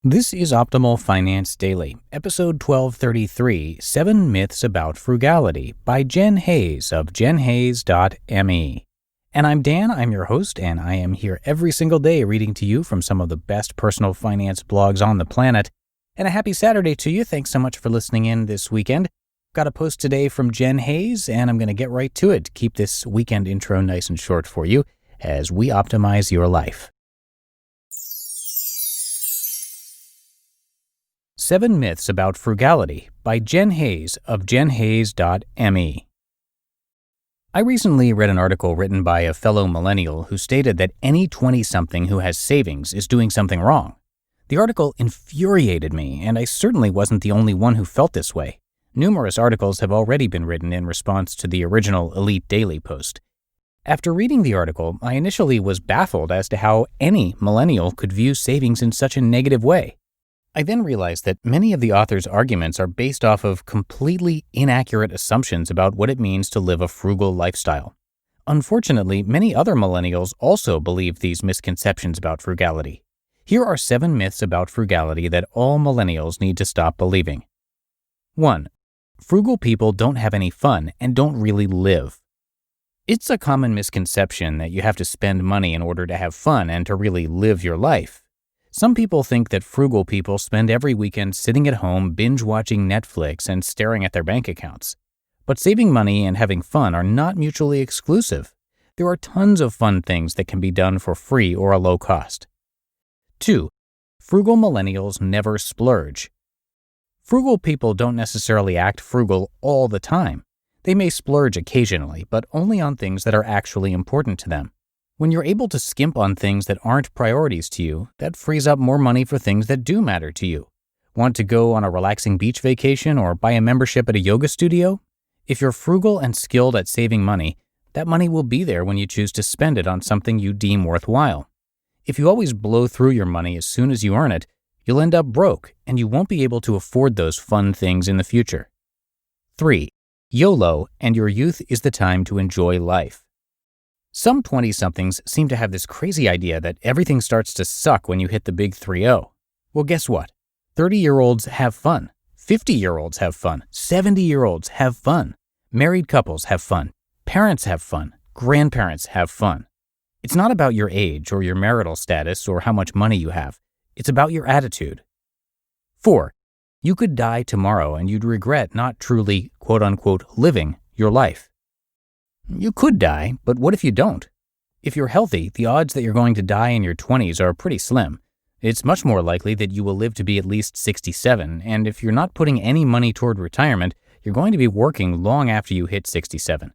This is Optimal Finance Daily, episode 1233, 7 Myths About Frugality by Jen Hayes of jenhayes.me. And I'm Dan, I'm your host, and I am here every single day reading to you from some of the best personal finance blogs on the planet. And a happy Saturday to you. Thanks so much for listening in this weekend. Got a post today from Jen Hayes, and I'm going to get right to it to keep this weekend intro nice and short for you as we optimize your life. 7 Myths About Frugality by Jen Hayes of jenhayes.me. I recently read an article written by a fellow millennial who stated that any 20-something who has savings is doing something wrong. The article infuriated me, and I certainly wasn't the only one who felt this way. Numerous articles have already been written in response to the original Elite Daily post. After reading the article, I initially was baffled as to how any millennial could view savings in such a negative way. I then realized that many of the author's arguments are based off of completely inaccurate assumptions about what it means to live a frugal lifestyle. Unfortunately, many other millennials also believe these misconceptions about frugality. Here are 7 myths about frugality that all millennials need to stop believing. 1. Frugal people don't have any fun and don't really live. It's a common misconception that you have to spend money in order to have fun and to really live your life. Some people think that frugal people spend every weekend sitting at home binge-watching Netflix and staring at their bank accounts. But saving money and having fun are not mutually exclusive. There are tons of fun things that can be done for free or a low cost. 2. Frugal millennials never splurge. Frugal people don't necessarily act frugal all the time. They may splurge occasionally, but only on things that are actually important to them. When you're able to skimp on things that aren't priorities to you, that frees up more money for things that do matter to you. Want to go on a relaxing beach vacation or buy a membership at a yoga studio? If you're frugal and skilled at saving money, that money will be there when you choose to spend it on something you deem worthwhile. If you always blow through your money as soon as you earn it, you'll end up broke and you won't be able to afford those fun things in the future. 3. YOLO, and your youth is the time to enjoy life. Some 20-somethings seem to have this crazy idea that everything starts to suck when you hit the big 3-0. Well, guess what? 30-year-olds have fun. 50-year-olds have fun. 70-year-olds have fun. Married couples have fun. Parents have fun. Grandparents have fun. It's not about your age or your marital status or how much money you have. It's about your attitude. 4. You could die tomorrow and you'd regret not truly, quote-unquote, living your life. You could die, but what if you don't? If you're healthy, the odds that you're going to die in your 20s are pretty slim. It's much more likely that you will live to be at least 67, and if you're not putting any money toward retirement, you're going to be working long after you hit 67.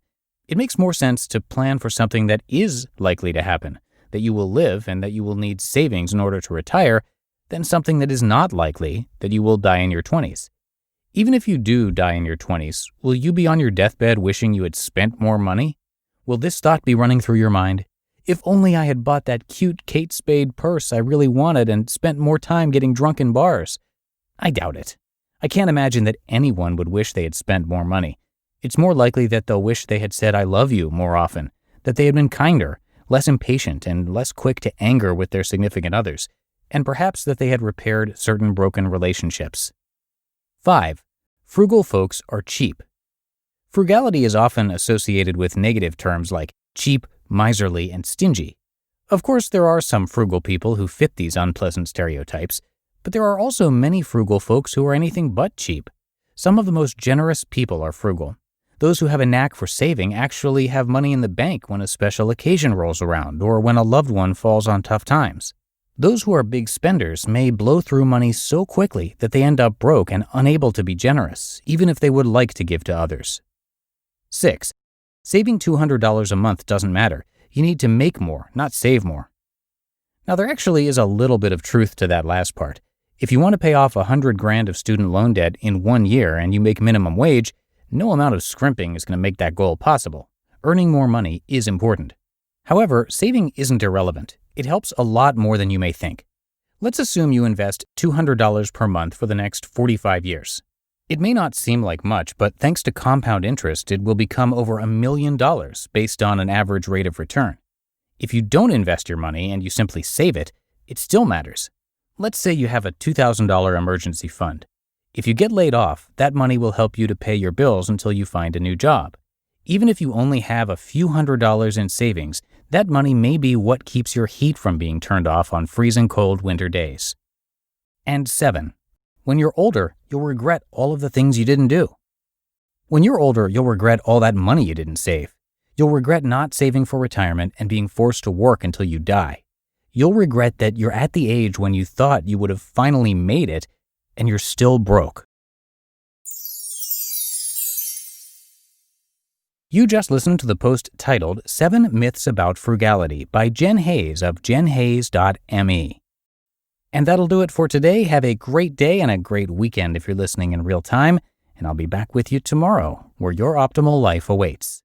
It makes more sense to plan for something that is likely to happen, that you will live and that you will need savings in order to retire, than something that is not likely, that you will die in your 20s. Even if you do die in your 20s, will you be on your deathbed wishing you had spent more money? Will this thought be running through your mind? If only I had bought that cute Kate Spade purse I really wanted and spent more time getting drunk in bars. I doubt it. I can't imagine that anyone would wish they had spent more money. It's more likely that they'll wish they had said I love you more often, that they had been kinder, less impatient, and less quick to anger with their significant others, and perhaps that they had repaired certain broken relationships. 5. Frugal folks are cheap. Frugality is often associated with negative terms like cheap, miserly, and stingy. Of course, there are some frugal people who fit these unpleasant stereotypes, but there are also many frugal folks who are anything but cheap. Some of the most generous people are frugal. Those who have a knack for saving actually have money in the bank when a special occasion rolls around or when a loved one falls on tough times. Those who are big spenders may blow through money so quickly that they end up broke and unable to be generous, even if they would like to give to others. 6. Saving $200 a month doesn't matter. You need to make more, not save more. Now, there actually is a little bit of truth to that last part. If you want to pay off $100,000 of student loan debt in 1 year and you make minimum wage, no amount of scrimping is going to make that goal possible. Earning more money is important. However, saving isn't irrelevant. It helps a lot more than you may think. Let's assume you invest $200 per month for the next 45 years. It may not seem like much, but thanks to compound interest, it will become over $1 million based on an average rate of return. If you don't invest your money and you simply save it, it still matters. Let's say you have a $2,000 emergency fund. If you get laid off, that money will help you to pay your bills until you find a new job. Even if you only have a few $100s in savings, that money may be what keeps your heat from being turned off on freezing cold winter days. And 7. When you're older, you'll regret all of the things you didn't do. When you're older, you'll regret all that money you didn't save. You'll regret not saving for retirement and being forced to work until you die. You'll regret that you're at the age when you thought you would have finally made it, and you're still broke. You just listened to the post titled 7 Myths About Frugality by Jen Hayes of jenhayes.me. And that'll do it for today. Have a great day and a great weekend if you're listening in real time, and I'll be back with you tomorrow, where your optimal life awaits.